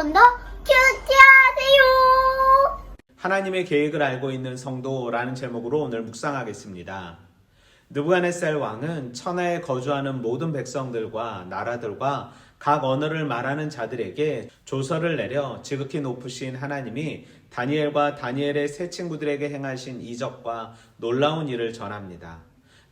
번 더 큐티하세요. 하나님의 계획을 알고 있는 성도라는 제목으로 오늘 묵상하겠습니다. 느부갓네살 왕은 천하에 거주하는 모든 백성들과 나라들과 각 언어를 말하는 자들에게 조서를 내려 지극히 높으신 하나님이 다니엘과 다니엘의 세 친구들에게 행하신 이적과 놀라운 일을 전합니다.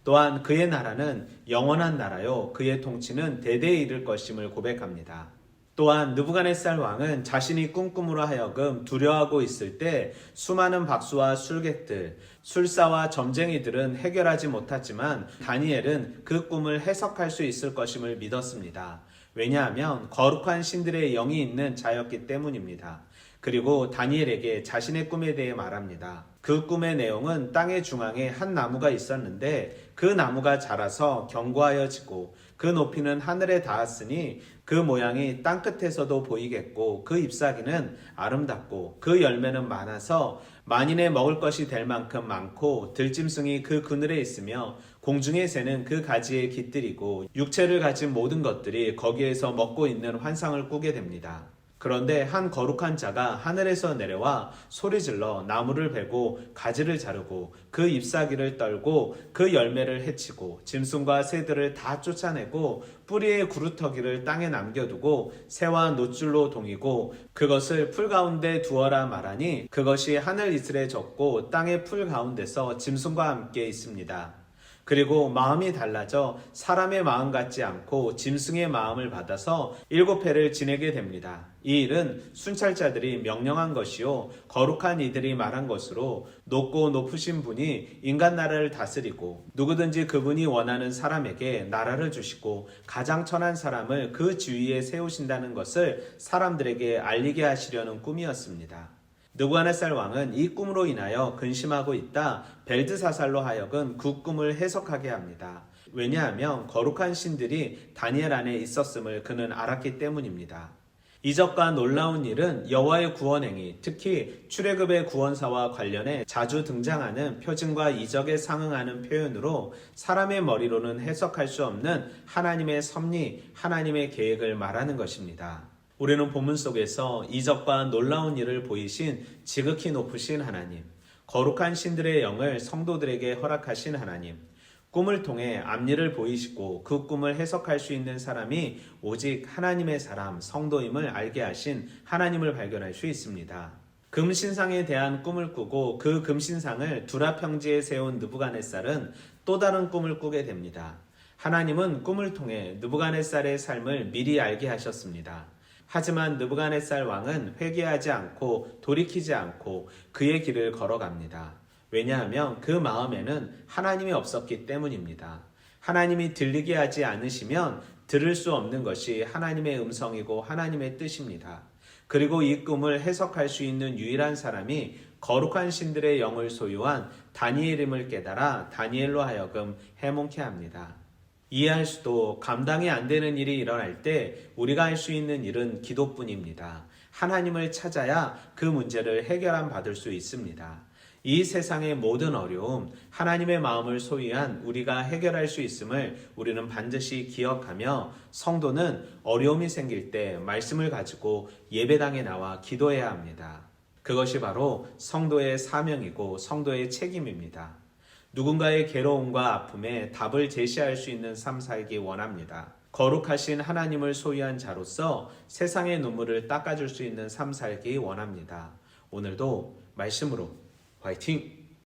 또한 그의 나라는 영원한 나라요 그의 통치는 대대에 이를 것임을 고백합니다. 또한 느부갓네살 왕은 자신이 꿈꾸므로 하여금 두려워하고 있을 때 수많은 박수와 술객들, 술사와 점쟁이들은 해결하지 못했지만 다니엘은 그 꿈을 해석할 수 있을 것임을 믿었습니다. 왜냐하면 거룩한 신들의 영이 있는 자였기 때문입니다. 그리고 다니엘에게 자신의 꿈에 대해 말합니다. 그 꿈의 내용은 땅의 중앙에 한 나무가 있었는데 그 나무가 자라서 견고하여지고 그 높이는 하늘에 닿았으니 그 모양이 땅끝에서도 보이겠고 그 잎사귀는 아름답고 그 열매는 많아서 만인의 먹을 것이 될 만큼 많고 들짐승이 그 그늘에 있으며 공중의 새는 그 가지에 깃들이고 육체를 가진 모든 것들이 거기에서 먹고 있는 환상을 꾸게 됩니다. 그런데 한 거룩한 자가 하늘에서 내려와 소리질러 나무를 베고 가지를 자르고 그 잎사귀를 떨고 그 열매를 해치고 짐승과 새들을 다 쫓아내고 뿌리의 구루터기를 땅에 남겨두고 새와 노줄로 동이고 그것을 풀 가운데 두어라 말하니 그것이 하늘 이슬에 젖고 땅의 풀 가운데서 짐승과 함께 있습니다. 그리고 마음이 달라져 사람의 마음 같지 않고 짐승의 마음을 받아서 7해를 지내게 됩니다. 이 일은 순찰자들이 명령한 것이요 거룩한 이들이 말한 것으로 높고 높으신 분이 인간 나라를 다스리고 누구든지 그분이 원하는 사람에게 나라를 주시고 가장 천한 사람을 그 지위에 세우신다는 것을 사람들에게 알리게 하시려는 꿈이었습니다. 느부갓네살 왕은 이 꿈으로 인하여 근심하고 있다 벨드사살로 하여금 그 꿈을 해석하게 합니다. 왜냐하면 거룩한 신들이 다니엘 안에 있었음을 그는 알았기 때문입니다. 이적과 놀라운 일은 여호와의 구원행위, 특히 출애굽의 구원사와 관련해 자주 등장하는 표징과 이적에 상응하는 표현으로 사람의 머리로는 해석할 수 없는 하나님의 섭리, 하나님의 계획을 말하는 것입니다. 우리는 본문 속에서 이적과 놀라운 일을 보이신 지극히 높으신 하나님, 거룩한 신들의 영을 성도들에게 허락하신 하나님, 꿈을 통해 앞일을 보이시고 그 꿈을 해석할 수 있는 사람이 오직 하나님의 사람, 성도임을 알게 하신 하나님을 발견할 수 있습니다. 금신상에 대한 꿈을 꾸고 그 금신상을 두라 평지에 세운 느부갓네살은 또 다른 꿈을 꾸게 됩니다. 하나님은 꿈을 통해 느부갓네살의 삶을 미리 알게 하셨습니다. 하지만 느부갓네살 왕은 회개하지 않고 돌이키지 않고 그의 길을 걸어갑니다. 왜냐하면 그 마음에는 하나님이 없었기 때문입니다. 하나님이 들리게 하지 않으시면 들을 수 없는 것이 하나님의 음성이고 하나님의 뜻입니다. 그리고 이 꿈을 해석할 수 있는 유일한 사람이 거룩한 신들의 영을 소유한 다니엘임을 깨달아 다니엘로 하여금 해몽케 합니다. 이해할 수도 감당이 안 되는 일이 일어날 때 우리가 할 수 있는 일은 기도뿐입니다. 하나님을 찾아야 그 문제를 해결함 받을 수 있습니다. 이 세상의 모든 어려움, 하나님의 마음을 소유한 우리가 해결할 수 있음을 우리는 반드시 기억하며 성도는 어려움이 생길 때 말씀을 가지고 예배당에 나와 기도해야 합니다. 그것이 바로 성도의 사명이고 성도의 책임입니다. 누군가의 괴로움과 아픔에 답을 제시할 수 있는 삶 살기 원합니다. 거룩하신 하나님을 소유한 자로서 세상의 눈물을 닦아줄 수 있는 삶 살기 원합니다. 오늘도 말씀으로 화이팅!